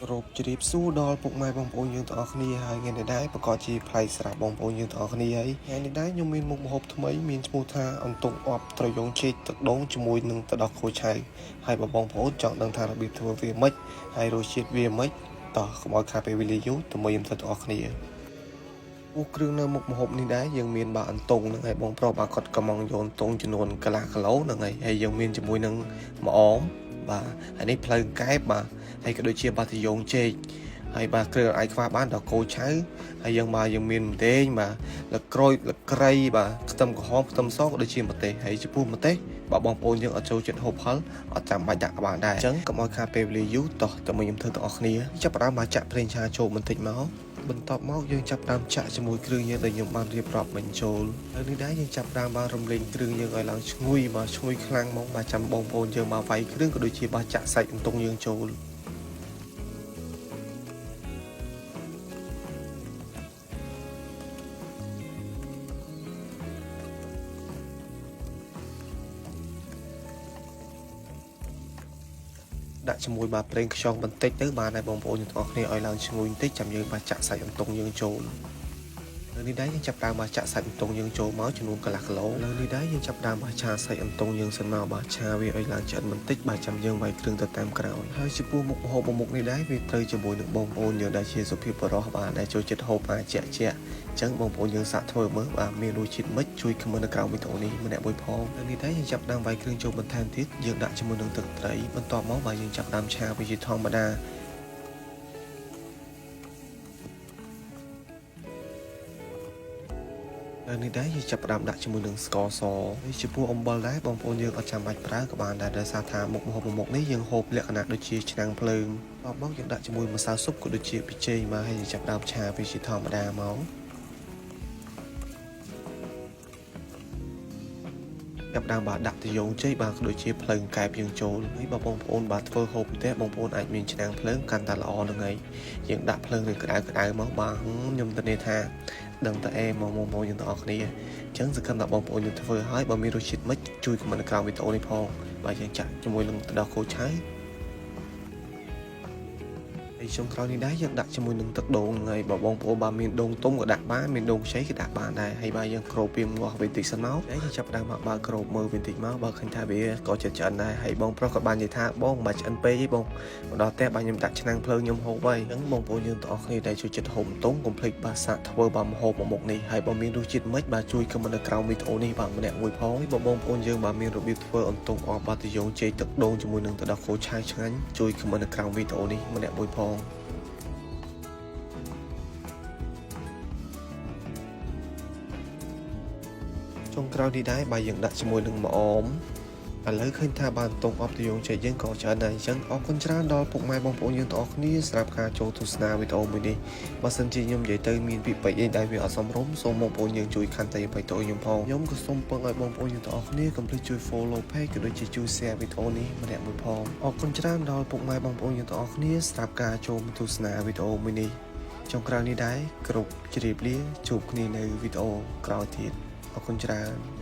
គ្រប់ជ្រាបសួរដល់ពុកម៉ែបងប្អូនយើងទាំងអស់គ្នាហើយថ្ងៃនេះដែរប្រកាសជាប្លែកស្រាប់បងប្អូនយើងទាំងអស់គ្នាហើយថ្ងៃនេះដែរខ្ញុំមានមុខម្ហូបថ្មីមានឈ្មោះថាអន្ទង់អប់ត្រយងចេកទឹកដូងជាមួយនឹងទឹកដោះគោឆៅហើយបងប្អូនចង់ដឹងថារបៀបធ្វើវាម៉េចហើយរសជាតិវាម៉េចតោះកុំឲ្យខាតពេលវេលាយូរទៅមើលខ្ញុំទៅទាំងអស់គ្នាឧបគ្រឿងនៅមុខម្ហូបនេះដែរយើងមានបាទអន្ទង់ហ្នឹងហើយបងប្រុសបាទគាត់កំងយកអន្ទង់ចំនួនកន្លះគីឡូហ្នឹងហើយយើងមានជាមួយនឹងម្អមបាទហើយនេះផ្លូវកែបបាទហើយក៏ដូចជាបាទត្រយងចេកហើយបាទគ្រឿងអាចខ្វះបានដល់គោឆៅហើយយើងមានម្ទេសបាទលក្រូចលក្រីបាទខ្ទឹមក្រហមខ្ទឹមសក៏ដូចជាម្ទេសហើយចំពោះម្ទេសបាទបងប្អូនយើងអត់ចូលចិត្តហូបហឹលអត់ចាំបាច់ដាក់បានដែរអញ្ចឹងកុំឲ្យខាតពេលវេលាយូរតោះតែមកខ្ញុំធ្វើទាំងអស់គ្នាចាប់ផ្ដើមមកចាក់ប្រេងឆាចូលបន្តិចមកបន្ទាប់មកយើងចាប់ផ្ដើមចាក់ជាមួយគ្រឿងយើងដែលខ្ញុំបានរៀបរាប់បញ្ចូលហើយនេះដែរយើងចាប់ផ្ដើមបានរំលែងគ្រឿងយើងឲ្យឡើងឈ្ងុយបាទឈ្ងុយខ្លាំងមកបាទចាំបងប្អូនយើងមកវាយគ្រឿងក៏ដូចជាបាទចាក់សាច់អន្ទង់យើងចូលដាក់ជាមួយបាទប្រេងខ្យងបន្តិចទៅបានហើយបងប្អូនទាំងអស់គ្នាឲ្យឡើងឈ្ងុយបន្តិចចាំយើងបាទចាក់សាច់អន្ទង់យើងចូលលើនេះដែរយើងចាប់ដើមមកចាក់សាច់អន្ទង់យើងចូលមកចំនួនកន្លះគីឡូលើនេះដែរយើងចាប់ដើមមកឆាសាច់អន្ទង់យើងសិនមកបាទឆាវាឲ្យឡើងឆ្អិនបន្តិចបាទចាំយើងវាយគ្រឿងទៅតាមក្រោយហើយចំពោះមុខម្ហូបមុខនេះដែរវាត្រូវជាមួយនឹងបងប្អូនយើងដែលជាសុភាពបរិសបាទដែលចូលចិត្តហូបអាជាក់អញ្ចឹងបងប្អូនយើងសាកធ្វើមើលបាទមានរសជាតិម៉េចជួយខមមិននៅក្រោមវីដេអូនេះម្នាក់មួយផងលើនេះដែរយើងចាប់ដើមវាយគ្រឿងចូលបន្ថែមទៀតយើងដាក់ជាមួយនឹងទឹកត្រីបន្ទាប់មកបាទយើងចាប់ដើមឆាវាជាធម្មតាហើយនេះដែរយើងចាប់ផ្ដើមដាក់ជាមួយនឹងស្ករសហើយចំពោះអំបិលដែរបងប្អូនយើងអត់ចាំបាច់ប្រើក៏បានដែរដោយសារថាមុខម្ហូបនេះយើងហូបលក្ខណៈដូចជាឆ្នាំងភ្លើងបន្ទាប់មកយើងដាក់ជាមួយម្សៅស៊ុបក៏ដូចជាប៊ីចេងមកហើយយើងចាប់ផ្ដើមឆាវាជាធម្មតាមកចាប់ដើមបាទដាក់ត្រយងចេកបាទក៏ដូចជាភ្លើងកែបយើងចូលហើយបងប្អូនបាទធ្វើហូបផ្ទះបងប្អូនអាចមានឆ្នាំងភ្លើងកាន់តែល្អហ្នឹងហើយយើងដាក់ភ្លើងនៅក្តៅមកបាទខ្ញុំធានាថាដឹងតែបងប្អូនយើងទាំងអស់គ្នាអញ្ចឹងសង្ឃឹមថាបងប្អូនយើងធ្វើហើយបើមានរសជាតិម៉េចជួយខមមិននៅក្រោមវីដេអូនេះផងបាទយើងចាក់ជាមួយនឹងទឹកដោះគោឆៅចុងក្រោយនេះដែរយើងដាក់ជាមួយនឹងទឹកដូងហើយបងប្អូនបាទមានដូងទុំក៏ដាក់បានមានដូងខ្ចីក៏ដាក់បានដែរហើយបាទយើងគ្របវាងាស់វិញតិចសិនមកហើយយើងចាប់ដើមមកបើគ្របមើលវិញតិចមកបើឃើញថាវាក៏ចិត្តឆ្អិនដែរហើយបងប្រុសក៏បាននិយាយថាបងមិនបាច់ឆ្អិនពេកទេបងមកដល់ផ្ទះបាទខ្ញុំដាក់ឆ្នាំងភ្លើងខ្ញុំហូបហើយអញ្ចឹងបងប្អូនយើងទាំងអស់គ្នាដែលជួយចិត្តហូបតុងកុំភ្លេចបាទសាកធ្វើបាទម្ហូបមុខនេះហើយបើមានរសជាតិម៉េចបាទជួយខមមិននៅក្រោមវីដេអូនេះបាទម្នាក់មួយផងហើយបងប្អូនយើងបាទមានរបៀបធ្វើអន្ទង់អបបាទត្រយងចេកទឹកដូងជាមួយនឹងទឹកដោះគោឆៅឆ្ងាញ់ជួយខមមិននៅក្រោមវីដេអូនេះម្នាក់មួយផងចុងក្រោយនេះដែរបាទយើងដាក់ជាមួយនឹងម្អមឥឡូវឃើញថាបានតុងអបត្រយងចេកយើងក៏ច្រើនដែរអញ្ចឹងអរគុណច្រើនដល់ពុកម៉ែបងប្អូនយើងទាំងអស់គ្នាសម្រាប់ការចូលទស្សនាវីដេអូមួយនេះបើសិនជាខ្ញុំនិយាយទៅមានពាក្យពេចន៍អីដែលវាអត់សមរម្យសូមបងប្អូនយើងជួយខន្តីអភ័យទោសខ្ញុំផងខ្ញុំក៏សូមពឹងឲ្យបងប្អូនយើងទាំងអស់គ្នាកុំភ្លេចជួយ follow page ក៏ដូចជាជួយ share វីដេអូនេះម្នាក់មួយផងអរគុណច្រើនដល់ពុកម៉ែបងប្អូនយើងទាំងអស់គ្នាសម្រាប់ការចូលទស្សនាវីដេអូមួយនេះចុងក្រោយនេះដែរគ្រប់ជ្រាបលាជួបគ្នានៅវីដេអូក្រោយទៀតអរគុណច្រើន